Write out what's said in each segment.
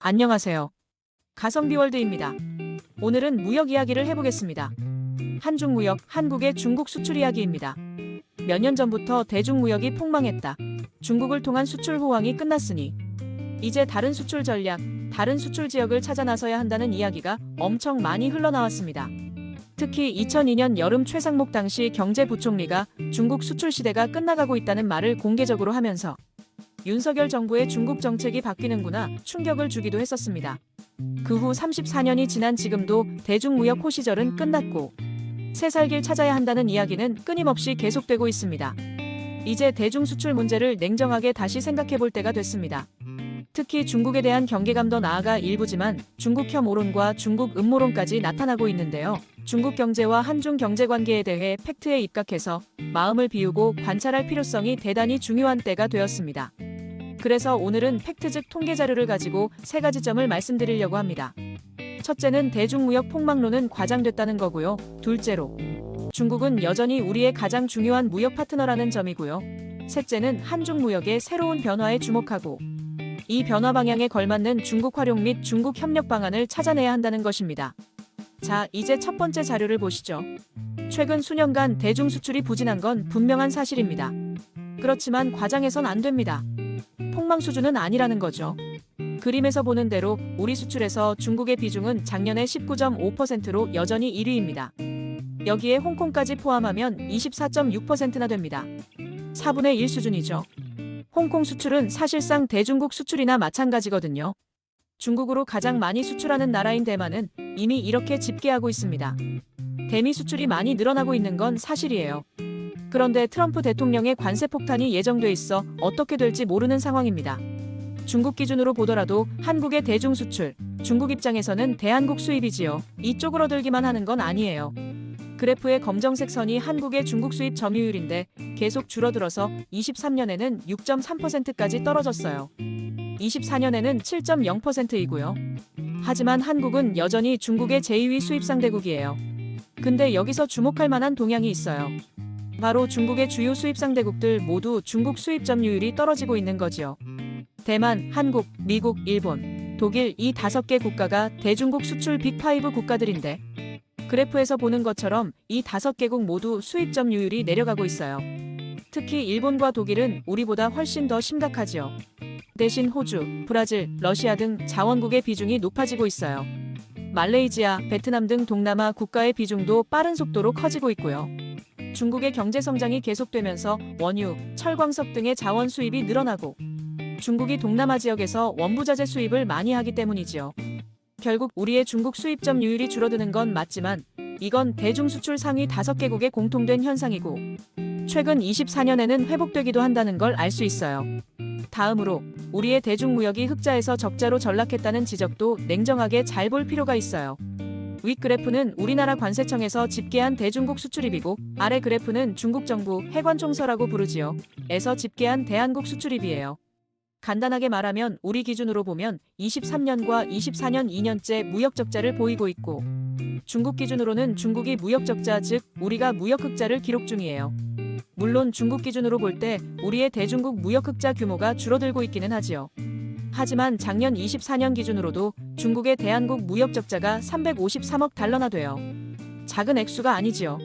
안녕하세요. 가성비월드입니다. 오늘은 무역 이야기를 해보겠습니다. 한중무역, 한국의 중국 수출 이야기입니다. 몇 년 전부터 대중무역이 폭망했다. 중국을 통한 수출 호황이 끝났으니 이제 다른 수출 전략, 다른 수출 지역을 찾아 나서야 한다는 이야기가 엄청 많이 흘러나왔습니다. 특히 2002년 여름 최상목 당시 경제부총리가 중국 수출 시대가 끝나가고 있다는 말을 공개적으로 하면서 윤석열 정부의 중국 정책이 바뀌는구나 충격을 주기도 했었습니다. 그 후 34년이 지난 지금도 대중무역 호시절은 끝났고 새 살길 찾아야 한다는 이야기는 끊임없이 계속되고 있습니다. 이제 대중수출 문제를 냉정하게 다시 생각해 볼 때가 됐습니다. 특히 중국에 대한 경계감도 나아가 일부지만 중국 혐오론과 중국 음모론까지 나타나고 있는데요. 중국 경제와 한중 경제관계에 대해 팩트에 입각해서 마음을 비우고 관찰할 필요성이 대단히 중요한 때가 되었습니다. 그래서 오늘은 팩트 즉 통계 자료를 가지고 세 가지 점을 말씀드리려고 합니다. 첫째는 대중무역 폭망론은 과장됐다는 거고요. 둘째로 중국은 여전히 우리의 가장 중요한 무역 파트너라는 점이고요. 셋째는 한중무역의 새로운 변화에 주목하고 이 변화 방향에 걸맞는 중국 활용 및 중국 협력 방안을 찾아내야 한다는 것입니다. 자, 이제 첫 번째 자료를 보시죠. 최근 수년간 대중 수출이 부진한 건 분명한 사실입니다. 그렇지만 과장해선 안 됩니다. 폭망 수준은 아니라는 거죠. 그림에서 보는 대로 우리 수출에서 중국의 비중은 작년에 19.5%로 여전히 1위입니다. 여기에 홍콩까지 포함하면 24.6%나 됩니다. 4분의 1 수준이죠. 홍콩 수출은 사실상 대중국 수출이나 마찬가지거든요. 중국으로 가장 많이 수출하는 나라인 대만은 이미 이렇게 집계하고 있습니다. 대미 수출이 많이 늘어나고 있는 건 사실이에요. 그런데 트럼프 대통령의 관세 폭탄이 예정돼 있어 어떻게 될지 모르는 상황입니다. 중국 기준으로 보더라도 한국의 대중 수출, 중국 입장에서는 대한국 수입이지요. 이쪽으로 얻기만 하는 건 아니에요. 그래프의 검정색 선이 한국의 중국 수입 점유율인데 계속 줄어들어서 23년에는 6.3%까지 떨어졌어요. 24년에는 7.0%이고요. 하지만 한국은 여전히 중국의 제2위 수입 상대국이에요. 근데 여기서 주목할 만한 동향이 있어요. 바로 중국의 주요 수입 상대국들 모두 중국 수입 점유율이 떨어지고 있는 거지요. 대만, 한국, 미국, 일본, 독일 이 5개 국가가 대중국 수출 빅5 국가들인데 그래프에서 보는 것처럼 이 5개국 모두 수입 점유율이 내려가고 있어요. 특히 일본과 독일은 우리보다 훨씬 더 심각하지요. 대신 호주, 브라질, 러시아 등 자원국의 비중이 높아지고 있어요. 말레이시아, 베트남 등 동남아 국가의 비중도 빠른 속도로 커지고 있고요. 중국의 경제 성장이 계속되면서 원유, 철광석 등의 자원 수입이 늘어나고 중국이 동남아 지역에서 원부자재 수입을 많이 하기 때문이지요. 결국 우리의 중국 수입 점유율이 줄어드는 건 맞지만 이건 대중 수출 상위 5개국의 공통된 현상이고 최근 24년에는 회복되기도 한다는 걸 알 수 있어요. 다음으로 우리의 대중무역이 흑자에서 적자로 전락했다는 지적도 냉정하게 잘 볼 필요가 있어요. 윗 그래프는 우리나라 관세청에서 집계한 대중국 수출입이고 아래 그래프는 중국 정부 해관총서라고 부르지요. 에서 집계한 대한국 수출입이에요. 간단하게 말하면 우리 기준으로 보면 23년과 24년 2년째 무역 적자를 보이고 있고 중국 기준으로는 중국이 무역 적자 즉 우리가 무역 흑자를 기록 중이에요. 물론 중국 기준으로 볼 때 우리의 대중국 무역 흑자 규모가 줄어들고 있기는 하지요. 하지만 작년 24년 기준으로도 중국의 대한국 무역 적자가 353억 달러나 돼요. 작은 액수가 아니지요.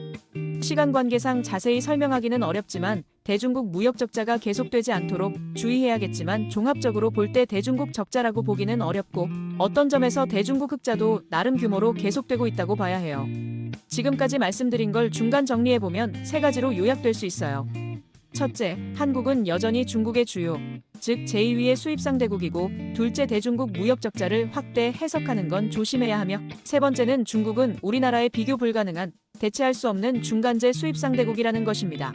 시간 관계상 자세히 설명하기는 어렵지만 대중국 무역 적자가 계속되지 않도록 주의해야겠지만 종합적으로 볼 때 대중국 적자라고 보기는 어렵고 어떤 점에서 대중국 흑자도 나름 규모로 계속되고 있다고 봐야 해요. 지금까지 말씀드린 걸 중간 정리해보면 3가지로 요약될 수 있어요. 첫째, 한국은 여전히 중국의 주요, 즉 제2위의 수입 상대국이고 둘째 대중국 무역 적자를 확대 해석하는 건 조심해야 하며 세 번째는 중국은 우리나라에 비교 불가능한 대체할 수 없는 중간재 수입 상대국이라는 것입니다.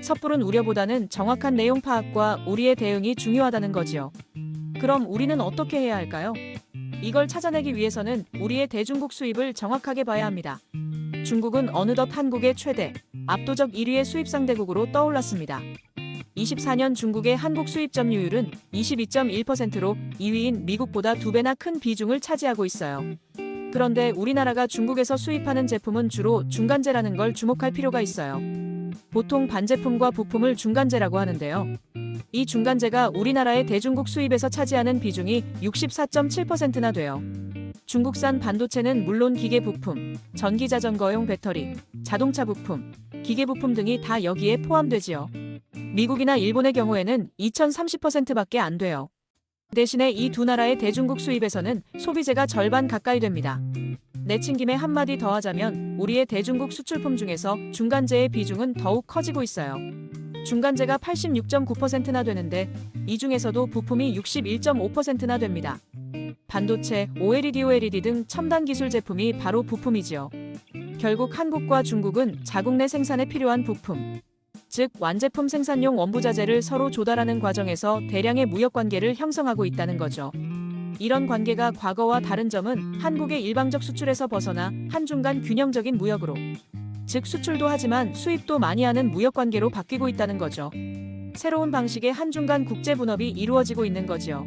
섣부른 우려보다는 정확한 내용 파악과 우리의 대응이 중요하다는 거지요. 그럼 우리는 어떻게 해야 할까요? 이걸 찾아내기 위해서는 우리의 대중국 수입을 정확하게 봐야 합니다. 중국은 어느덧 한국의 최대, 압도적 1위의 수입 상대국으로 떠올랐습니다. 24년 중국의 한국 수입 점유율은 22.1%로 2위인 미국보다 2배나 큰 비중을 차지하고 있어요. 그런데 우리나라가 중국에서 수입하는 제품은 주로 중간재라는 걸 주목할 필요가 있어요. 보통 반제품과 부품을 중간재라고 하는데요. 이 중간재가 우리나라의 대중국 수입에서 차지하는 비중이 64.7%나 돼요. 중국산 반도체는 물론 기계 부품, 전기자전거용 배터리, 자동차 부품, 기계 부품 등이 다 여기에 포함되지요. 미국이나 일본의 경우에는 2030%밖에 안 돼요. 대신에 이 두 나라의 대중국 수입에서는 소비재가 절반 가까이 됩니다. 내친 김에 한마디 더 하자면 우리의 대중국 수출품 중에서 중간재의 비중은 더욱 커지고 있어요. 중간재가 86.9%나 되는데 이 중에서도 부품이 61.5%나 됩니다. 반도체, OLED 등 첨단 기술 제품이 바로 부품이지요. 결국 한국과 중국은 자국 내 생산에 필요한 부품, 즉 완제품 생산용 원부자재를 서로 조달하는 과정에서 대량의 무역 관계를 형성하고 있다는 거죠. 이런 관계가 과거와 다른 점은 한국의 일방적 수출에서 벗어나 한중 간 균형적인 무역으로, 즉 수출도 하지만 수입도 많이 하는 무역 관계로 바뀌고 있다는 거죠. 새로운 방식의 한중 간 국제 분업이 이루어지고 있는 거지요.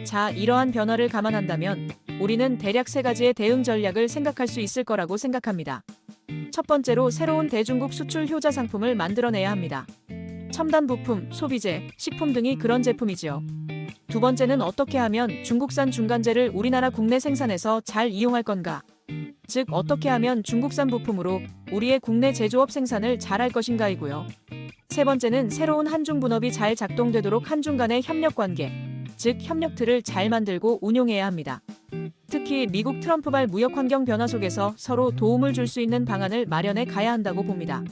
자, 이러한 변화를 감안한다면 우리는 대략 세 가지의 대응 전략을 생각할 수 있을 거라고 생각합니다. 첫 번째로 새로운 대중국 수출 효자 상품을 만들어내야 합니다. 첨단 부품, 소비재, 식품 등이 그런 제품이지요. 두 번째는 어떻게 하면 중국산 중간재를 우리나라 국내 생산에서 잘 이용할 건가? 즉 어떻게 하면 중국산 부품으로 우리의 국내 제조업 생산을 잘할 것인가이고요. 세 번째는 새로운 한중 분업이 잘 작동되도록 한중 간의 협력 관계, 즉 협력틀을 잘 만들고 운용해야 합니다. 특히 미국 트럼프발 무역 환경 변화 속에서 서로 도움을 줄 수 있는 방안을 마련해 가야 한다고 봅니다.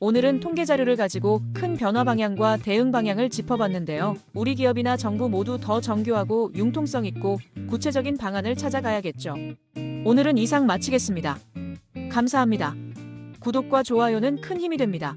오늘은 통계 자료를 가지고 큰 변화 방향과 대응 방향을 짚어봤는데요. 우리 기업이나 정부 모두 더 정교하고 융통성 있고 구체적인 방안을 찾아가야겠죠. 오늘은 이상 마치겠습니다. 감사합니다. 구독과 좋아요는 큰 힘이 됩니다.